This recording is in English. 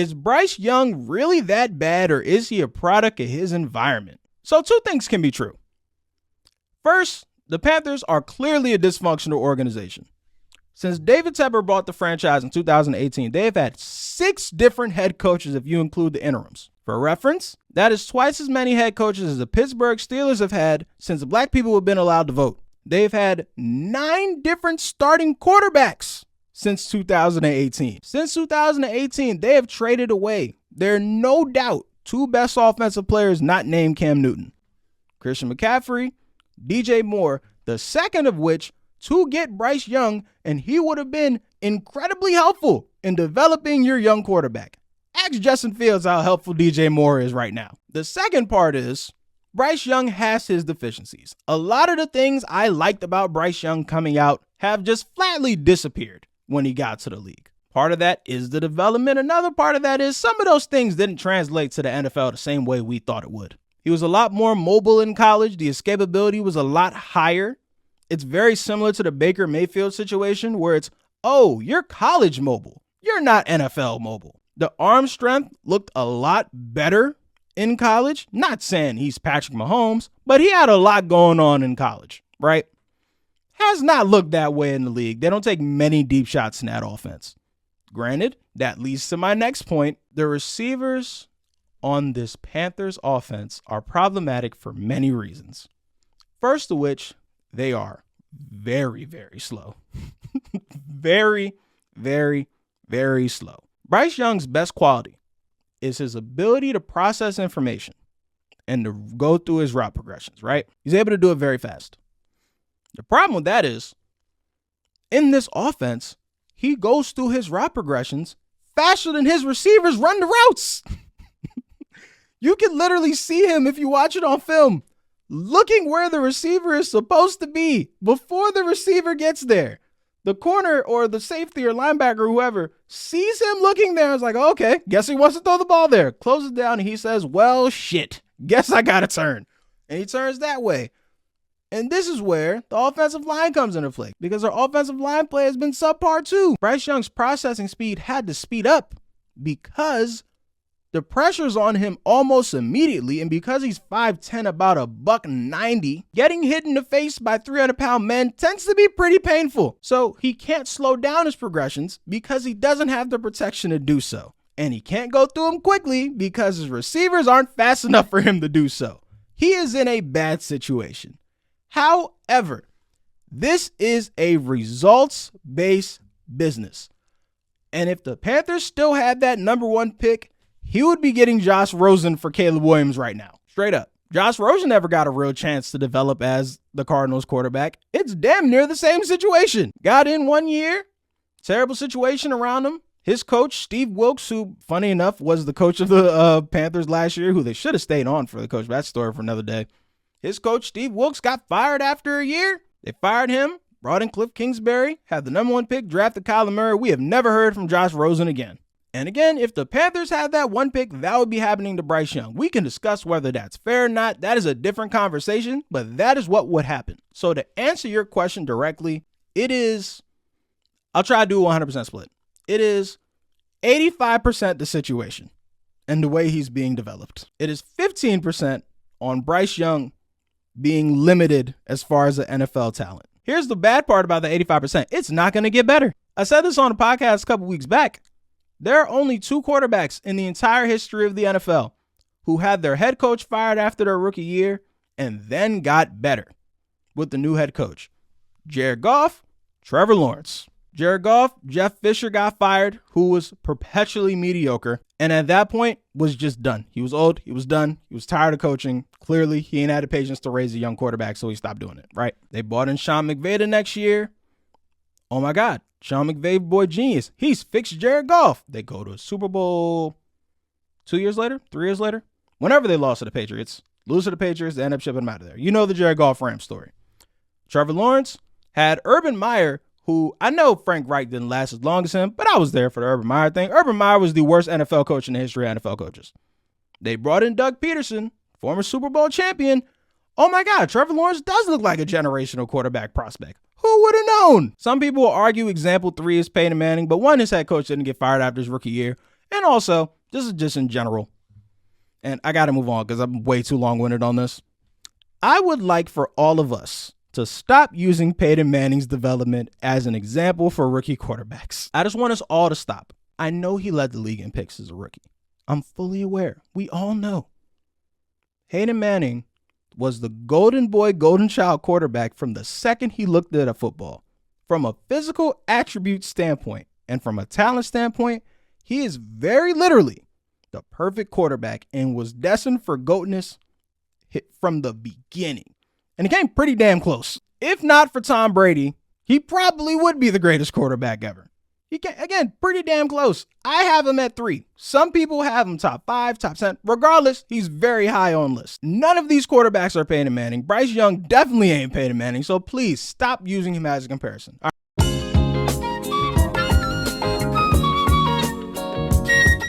Is Bryce Young really that bad, or is he a product of his environment? So 2 things can be true. First, the Panthers are clearly a dysfunctional organization. Since David Tepper bought the franchise in 2018, they have had 6 different head coaches if you include the interims. For reference, that is twice as many head coaches as the Pittsburgh Steelers have had since black people have been allowed to vote. They've had 9 different starting quarterbacks since 2018. Since 2018, they have traded away their no doubt 2 best offensive players not named Cam Newton, Christian McCaffrey, DJ Moore, the second of which to get Bryce Young, and he would have been incredibly helpful in developing your young quarterback. Ask Justin Fields how helpful DJ Moore is right now. The second part is Bryce Young has his deficiencies. A lot of the things I liked about Bryce Young coming out have just flatly disappeared when he got to the league. Part of that is the development. Another part of that is some of those things didn't translate to the NFL the same way we thought it would. He was a lot more mobile in college. The escapability was a lot higher. It's very similar to the Baker Mayfield situation where it's, oh, you're college mobile. You're not NFL mobile. The arm strength looked a lot better in college. Not saying he's Patrick Mahomes, but he had a lot going on in college, right? Has not looked that way in the league. They don't take many deep shots in that offense. Granted, that leads to my next point. The receivers on this Panthers offense are problematic for many reasons. First of which, they are very, very slow. Very, very, very slow. Bryce Young's best quality is his ability to process information and to go through his route progressions, right? He's able to do it very fast. The problem with that is, in this offense, he goes through his route progressions faster than his receivers run the routes. You can literally see him if you watch it on film, looking where the receiver is supposed to be before the receiver gets there. The corner or the safety or linebacker, whoever, sees him looking there and is like, okay, guess he wants to throw the ball there. Closes down and he says, well, shit, guess I got to turn. And he turns that way. And this is where the offensive line comes into play because our offensive line play has been subpar too. Bryce Young's processing speed had to speed up because the pressure's on him almost immediately, and because he's 5'10", about $190, getting hit in the face by 300-pound men tends to be pretty painful. So he can't slow down his progressions because he doesn't have the protection to do so. And he can't go through them quickly because his receivers aren't fast enough for him to do so. He is in a bad situation. However, this is a results-based business. And if the Panthers still had that number 1 pick, he would be getting Josh Rosen for Caleb Williams right now. Straight up. Josh Rosen never got a real chance to develop as the Cardinals quarterback. It's damn near the same situation. Got in 1 year. Terrible situation around him. His coach, Steve Wilkes, who, funny enough, was the coach of the Panthers last year, who they should have stayed on for the coach. That story for another day. His coach, Steve Wilkes, got fired after a year. They fired him, brought in Cliff Kingsbury, had the number 1 pick, drafted Kyler Murray. We have never heard from Josh Rosen again. And again, if the Panthers had that 1 pick, that would be happening to Bryce Young. We can discuss whether that's fair or not. That is a different conversation, but that is what would happen. So to answer your question directly, it is, I'll try to do a 100% split. It is 85% the situation and the way he's being developed. It is 15% on Bryce Young being limited as far as the NFL talent. Here's the bad part about the 85%. It's not going to get better. I said this on a podcast a couple weeks back. There are only 2 quarterbacks in the entire history of the NFL who had their head coach fired after their rookie year and then got better with the new head coach. Jared Goff, Trevor Lawrence. Jared Goff, Jeff Fisher got fired, who was perpetually mediocre, and at that point was just done. He was old, he was done, he was tired of coaching. Clearly, he ain't had the patience to raise a young quarterback, so he stopped doing it, right? They brought in Sean McVay the next year. Oh my God. Sean McVay, boy genius. He's fixed Jared Goff. They go to a Super Bowl 2 years later, 3 years later. Whenever they lost to the Patriots, lose to the Patriots, they end up shipping him out of there. You know the Jared Goff Rams story. Trevor Lawrence had Urban Meyer, who I know Frank Reich didn't last as long as him, but I was there for the Urban Meyer thing. Urban Meyer was the worst NFL coach in the history of NFL coaches. They brought in Doug Peterson, former Super Bowl champion. Oh my God, Trevor Lawrence does look like a generational quarterback prospect. Who would have known? Some people will argue example 3 is Peyton Manning, but 1, his head coach didn't get fired after his rookie year. And also, this is just in general, and I got to move on because I'm way too long-winded on this. I would like for all of us to stop using Peyton Manning's development as an example for rookie quarterbacks. I just want us all to stop. I know he led the league in picks as a rookie. I'm fully aware. We all know. Peyton Manning was the golden boy, golden child quarterback from the second he looked at a football. From a physical attribute standpoint and from a talent standpoint, he is very literally the perfect quarterback and was destined for GOATness from the beginning. And it came pretty damn close. If not for Tom Brady, he probably would be the greatest quarterback ever. He came, again, pretty damn close. I have him at 3. Some people have him top 5, top 10. Regardless, he's very high on list. None of these quarterbacks are Peyton Manning. Bryce Young definitely ain't Peyton Manning, so please stop using him as a comparison.